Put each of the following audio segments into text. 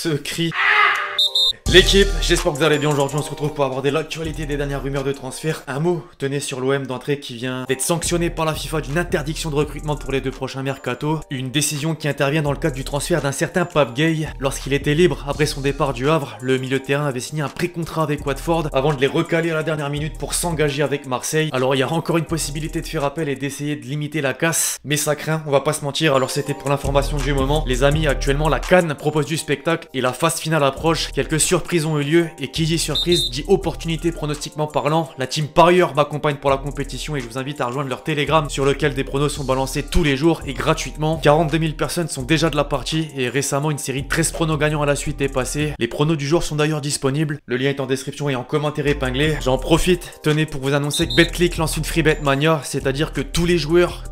Ce cri. L'équipe, j'espère que vous allez bien. Aujourd'hui on se retrouve pour aborder l'actualité des dernières rumeurs de transfert. Un mot tenez sur l'OM d'entrée qui vient d'être sanctionné par la FIFA d'une interdiction de recrutement pour les 2 prochains mercato. Une décision qui intervient dans le cadre du transfert d'un certain Pape Gueye. Lorsqu'il était libre après son départ du Havre, le milieu de terrain avait signé un pré-contrat avec Watford avant de les recaler à la dernière minute pour s'engager avec Marseille. Alors il y a encore une possibilité de faire appel et d'essayer de limiter la casse, mais ça craint, on va pas se mentir. Alors c'était pour l'information du moment. Les amis, actuellement la CAN propose du spectacle et la phase finale approche. Quelques surprises ont eu lieu et qui dit surprise dit opportunité pronostiquement parlant. La team parieur m'accompagne pour la compétition et je vous invite à rejoindre leur Telegram sur lequel des pronos sont balancés tous les jours et gratuitement. 42 000 personnes sont déjà de la partie et récemment une série de 13 pronos gagnants à la suite est passée. Les pronos du jour sont d'ailleurs disponibles. Le lien est en description et en commentaire épinglé. J'en profite, tenez, pour vous annoncer que BetClick lance une free bet mania, c'est-à-dire que tous les joueurs,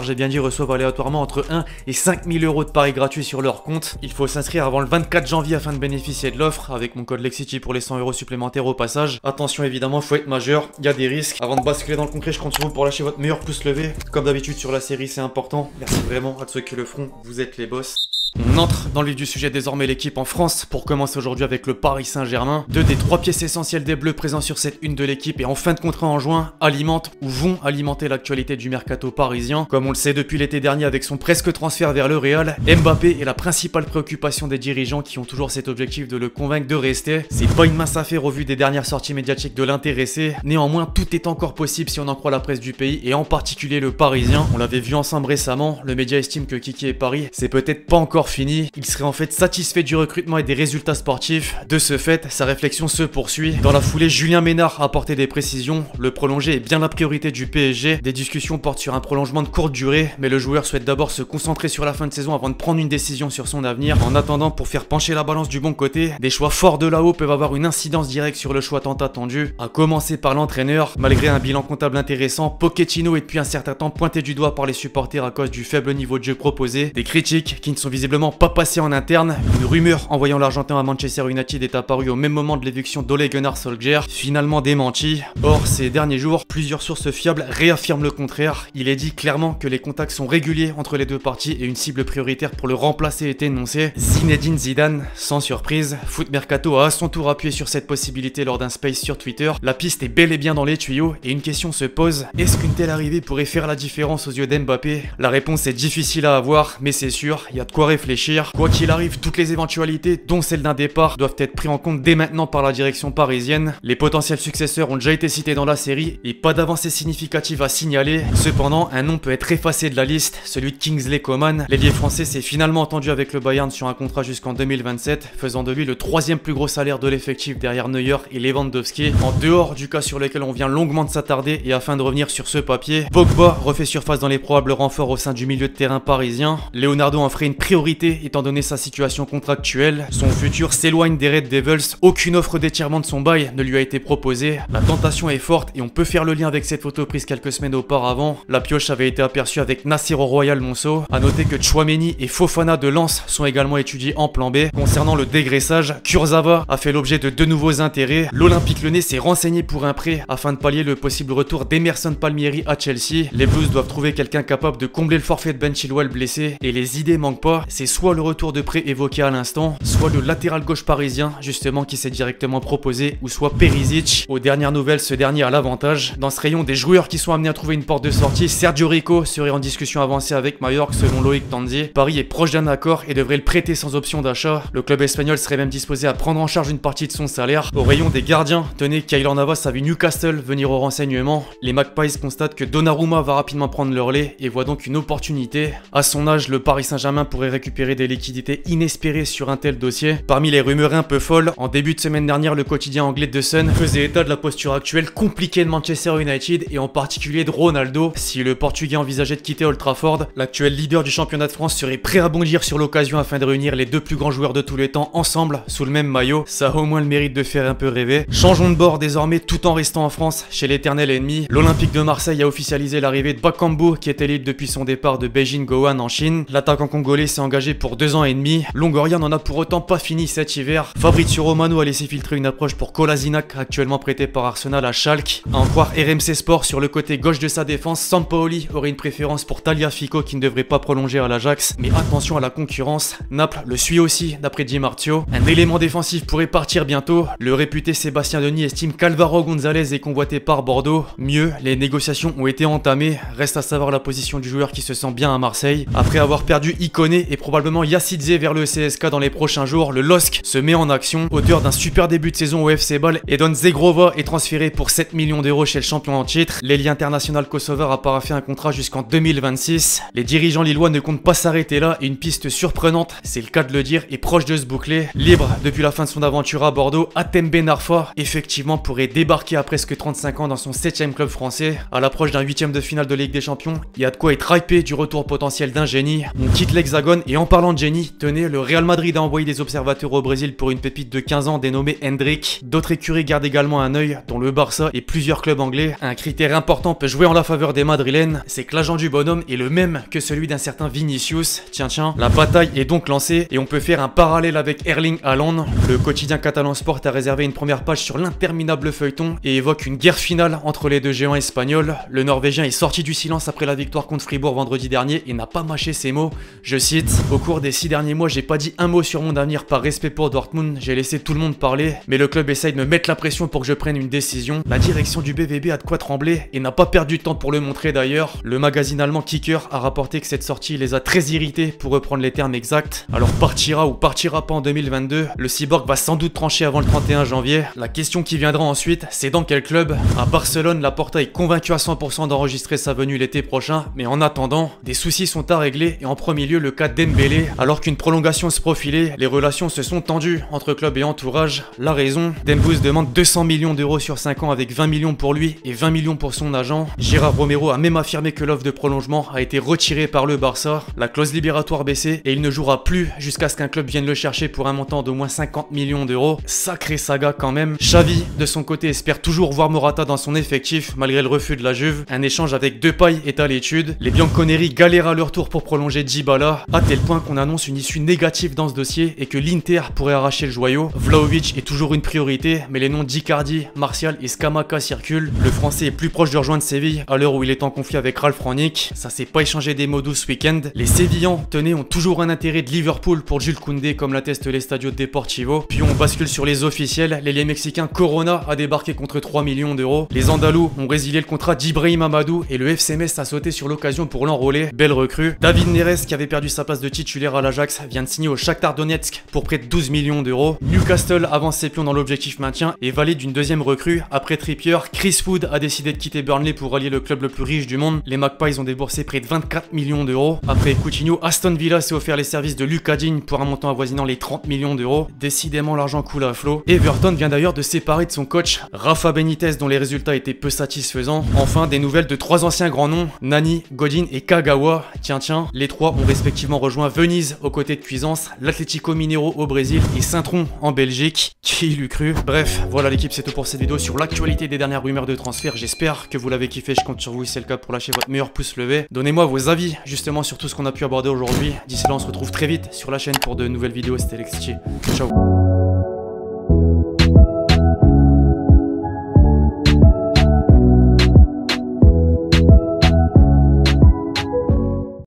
j'ai bien dit, reçoivent aléatoirement entre 1 et 5 000 euros de paris gratuits sur leur compte. Il faut s'inscrire avant le 24 janvier afin de bénéficier de l'offre avec mon code LEXCITY pour les 100 euros supplémentaires au passage. Attention évidemment, faut être majeur, il y a des risques. Avant de basculer dans le concret, je compte sur vous pour lâcher votre meilleur pouce levé. Comme d'habitude sur la série, c'est important. Merci vraiment à ceux qui le feront, vous êtes les boss. On entre dans le vif du sujet désormais, l'équipe en France, pour commencer aujourd'hui avec le Paris Saint-Germain. 2 des 3 pièces essentielles des Bleus présents sur cette une de l'équipe et en fin de contrat en juin alimentent ou vont alimenter l'actualité du mercato parisien. Comme on le sait depuis l'été dernier avec son presque transfert vers le Real, Mbappé est la principale préoccupation des dirigeants qui ont toujours cet objectif de le convaincre de rester. C'est pas une mince affaire au vu des dernières sorties médiatiques de l'intéressé. Néanmoins, tout est encore possible si on en croit la presse du pays et en particulier le Parisien. On l'avait vu ensemble récemment, le média estime que Kiki et Paris, c'est peut-être pas encore fini. Il serait en fait satisfait du recrutement et des résultats sportifs. De ce fait, sa réflexion se poursuit. Dans la foulée, Julien Ménard a apporté des précisions. Le prolongé est bien la priorité du PSG. Des discussions portent sur un prolongement de courte durée, mais le joueur souhaite d'abord se concentrer sur la fin de saison avant de prendre une décision sur son avenir. En attendant, pour faire pencher la balance du bon côté, des choix forts de là-haut peuvent avoir une incidence directe sur le choix tant attendu. À commencer par l'entraîneur. Malgré un bilan comptable intéressant, Pochettino est depuis un certain temps pointé du doigt par les supporters à cause du faible niveau de jeu proposé. Des critiques qui ne sont visiblement pas passées en interne. Une rumeur envoyant l'Argentin à Manchester United est apparue au même moment de l'éviction d'Ole Gunnar Solskjaer, finalement démenti. Or, ces derniers jours, plusieurs sources fiables réaffirment le contraire. Il est dit clairement que les contacts sont réguliers entre les deux parties et une cible prioritaire pour le remplacer est énoncée. Zinedine Zidane, sans surprise. Foot Mercato a à son tour appuyé sur cette possibilité lors d'un space sur Twitter. La piste est bel et bien dans les tuyaux et une question se pose. Est-ce qu'une telle arrivée pourrait faire la différence aux yeux d'Mbappé? La réponse est difficile à avoir, mais c'est sûr, il y a de quoi réfléchir. Quoi qu'il arrive, toutes les éventualités, dont celle d'un départ, doivent être prises en compte dès maintenant par la direction parisienne. Les potentiels successeurs ont déjà été cités dans la série et pas d'avancée significative à signaler. Cependant, un nom peut être effacé de la liste, celui de Kingsley Coman. L'ailier français s'est finalement entendu avec le Bayern sur un contrat jusqu'en 2027, faisant de lui le 3e plus gros salaire de l'effectif derrière Neuer et Lewandowski. En dehors du cas sur lequel on vient longuement de s'attarder et afin de revenir sur ce papier, Pogba refait surface dans les probables renforts au sein du milieu de terrain parisien. Leonardo en ferait une priorité étant donné sa situation contractuelle. Son futur s'éloigne des Red Devils. Aucune offre d'étirement de son bail ne lui a été proposée. La tentation est forte et on peut faire le lien avec cette photo prise quelques semaines auparavant. La pioche avait été aperçue avec Nasser au Royal Monceau. A noter que Tchouaméni et Fofana de Lens sont également étudiés en plan B. Concernant le dégraissage, Kurzawa a fait l'objet de 2 nouveaux intérêts. L'Olympique Lyonnais s'est renseigné pour un prêt afin de pallier le possible retour d'Emerson Palmieri à Chelsea. Les Blues doivent trouver quelqu'un capable de combler le forfait de Ben Chilwell blessé et les idées manquent pas. C'est soit le retour de prêt évoqué à l'instant, soit le latéral gauche parisien justement qui s'est directement proposé, ou soit Perisic. Aux dernières nouvelles, ce dernier a l'avantage. Dans ce rayon des joueurs qui sont amenés à trouver une porte de sortie, Sergio Rico serait en discussion avancée avec Mallorca selon Loïc Tanzi. Paris est proche d'un accord et devrait le prêter sans option d'achat. Le club espagnol serait même disposé à prendre en charge une partie de son salaire. Au rayon des gardiens, tenez, Keylor Navas a vu Newcastle venir au renseignement. Les Magpies constatent que Donnarumma va rapidement prendre le relais et voient donc une opportunité. À son âge, le Paris Saint-Germain pourrait récupérer des liquidités inespérées sur un tel dossier. Parmi les rumeurs un peu folles, en début de semaine dernière, le quotidien anglais The Sun faisait état de la posture actuelle compliquée de Manchester United et en particulier de Ronaldo. Si le Portugais envisageait de quitter Old Trafford, l'actuel leader du championnat de France serait prêt à bondir sur l'occasion afin de réunir les 2 plus grands joueurs de tous les temps ensemble sous le même maillot. Ça a au moins le mérite de faire un peu rêver. Changeons de bord désormais tout en restant en France chez l'éternel ennemi. L'Olympique de Marseille a officialisé l'arrivée de Bakambu qui était libre depuis son départ de Beijing Gohan en Chine. L'attaquant congolais s'est engagé pour 2 ans et demi. Longoria n'en a pour autant pas fini cet hiver. Fabrizio Romano a laissé filtrer une approche pour Kolasinac, actuellement prêté par Arsenal à Schalke. À en croire RMC Sport, sur le côté gauche de sa défense, Sampaoli aurait une préférence pour Tagliafico qui ne devrait pas prolonger à l'Ajax. Mais attention à la concurrence, Naples le suit aussi d'après Di Marzio. Un élément défensif pourrait partir bientôt. Le réputé Sébastien Denis estime qu'Alvaro González est convoité par Bordeaux. Mieux, les négociations ont été entamées. Reste à savoir la position du joueur qui se sent bien à Marseille. Après avoir perdu Iconé et probablement Yacidze vers le CSK dans les prochains jours, le LOSC se met en action. Auteur d'un super début de saison au FC Bâle, Edon Zegrova est transféré pour 7 millions d'euros chez le champion en titre. L'ailier international kosovar a paraffé un contrat jusqu'en 2026. Les dirigeants lillois ne comptent pas s'arrêter là et une piste surprenante, c'est le cas de le dire, est proche de se boucler. Libre depuis la fin de son aventure à Bordeaux, Hatem Ben Arfa effectivement pourrait débarquer à presque 35 ans dans son 7ème club français. À l'approche d'un 8ème de finale de Ligue des Champions, il y a de quoi être hypé du retour potentiel d'un génie. On quitte l'Hexagone et en parlant de génie, tenez, le Real Madrid a envoyé des observateurs au Brésil pour une pépite de 15 ans dénommée Hendrik. D'autres écuries gardent également un œil, dont le Barça et plusieurs clubs anglais. Un critère important peut jouer en la faveur des Madrilènes, c'est que l'agent du bonhomme est le même que celui d'un certain Vinicius. Tiens, la bataille est donc lancée et on peut faire un parallèle avec Erling Haaland. Le quotidien catalan Sport a réservé une première page sur l'interminable feuilleton et évoque une guerre finale entre les deux géants espagnols. Le Norvégien est sorti du silence après la victoire contre Fribourg vendredi dernier et n'a pas mâché ses mots. Je cite: au cours des 6 derniers mois, j'ai pas dit un mot sur mon avenir par respect pour Dortmund, j'ai laissé tout le monde parler, mais le club essaye de me mettre la pression pour que je prenne une décision. La direction du BVB a de quoi trembler et n'a pas perdu de temps pour le montrer d'ailleurs. Le magazine allemand Kicker a rapporté que cette sortie les a très irrités, pour reprendre les termes exacts. Alors partira ou partira pas en 2022, le cyborg va sans doute trancher avant le 31 janvier. La question qui viendra ensuite, c'est dans quel club? À Barcelone, Laporta est convaincu à 100% d'enregistrer sa venue l'été prochain, mais en attendant, des soucis sont à régler et en premier lieu le cas Dembélé. Alors qu'une prolongation se profilait, les relations se sont tendues entre club et entourage. La raison, Dembouz demande 200 millions d'euros sur 5 ans avec 20 millions pour lui et 20 millions pour son agent. Gérard Romero a même affirmé que l'offre de prolongement a été retirée par le Barça. La clause libératoire baissée et il ne jouera plus jusqu'à ce qu'un club vienne le chercher pour un montant d'au moins 50 millions d'euros. Sacrée saga quand même. Xavi, de son côté, espère toujours voir Morata dans son effectif malgré le refus de la Juve. Un échange avec Depay est à l'étude. Les Bianconeri galèrent à leur tour pour prolonger Dybala, à tel point qu'on annonce une issue négative dans ce dossier et que l'Inter pourrait arracher le joyau. Vlahovic est toujours une priorité, mais les noms d'Icardi, Martial et Scamacca circulent. Le français est plus proche de rejoindre Séville à l'heure où il est en conflit avec Ralf Rangnick. Ça s'est pas échangé des mots doux ce week-end. Les Sévillans, tenez, ont toujours un intérêt de Liverpool pour Jules Koundé, comme l'attestent les Stadios Deportivo. Puis on bascule sur les officiels. L'ailier mexicain Corona a débarqué contre 3 millions d'euros. Les Andalous ont résilié le contrat d'Ibrahim Amadou et le FC Metz a sauté sur l'occasion pour l'enrôler. Belle recrue. David Neres, qui avait perdu sa place de titulaire à l'Ajax, vient de signer au Shakhtar Donetsk pour près de 12 millions d'euros. Newcastle avance ses pions dans l'objectif maintien et valide d'une deuxième recrue. Après Trippier, Chris Wood a décidé de quitter Burnley pour rallier le club le plus riche du monde. Les Magpies ont déboursé près de 24 millions d'euros. Après Coutinho, Aston Villa s'est offert les services de Lucas Digne pour un montant avoisinant les 30 millions d'euros. Décidément, l'argent coule à flot. Everton vient d'ailleurs de séparer de son coach Rafa Benitez, dont les résultats étaient peu satisfaisants. Enfin, des nouvelles de 3 anciens grands noms, Nani, Godin et Kagawa. Tiens, les 3 ont respectivement rejoint Venise aux côtés de Cuisance, l'Atlético Mineiro au Brésil et Saint-Tron en Belgique. Qui l'eût cru? Bref, voilà l'équipe, c'est tout pour cette vidéo sur l'actualité des dernières rumeurs de transfert. J'espère que vous l'avez kiffé, je compte sur vous si c'est le cas pour lâcher votre meilleur pouce levé. Donnez-moi vos avis justement sur tout ce qu'on a pu aborder aujourd'hui. D'ici là, on se retrouve très vite sur la chaîne pour de nouvelles vidéos. C'était Lexti. Ciao.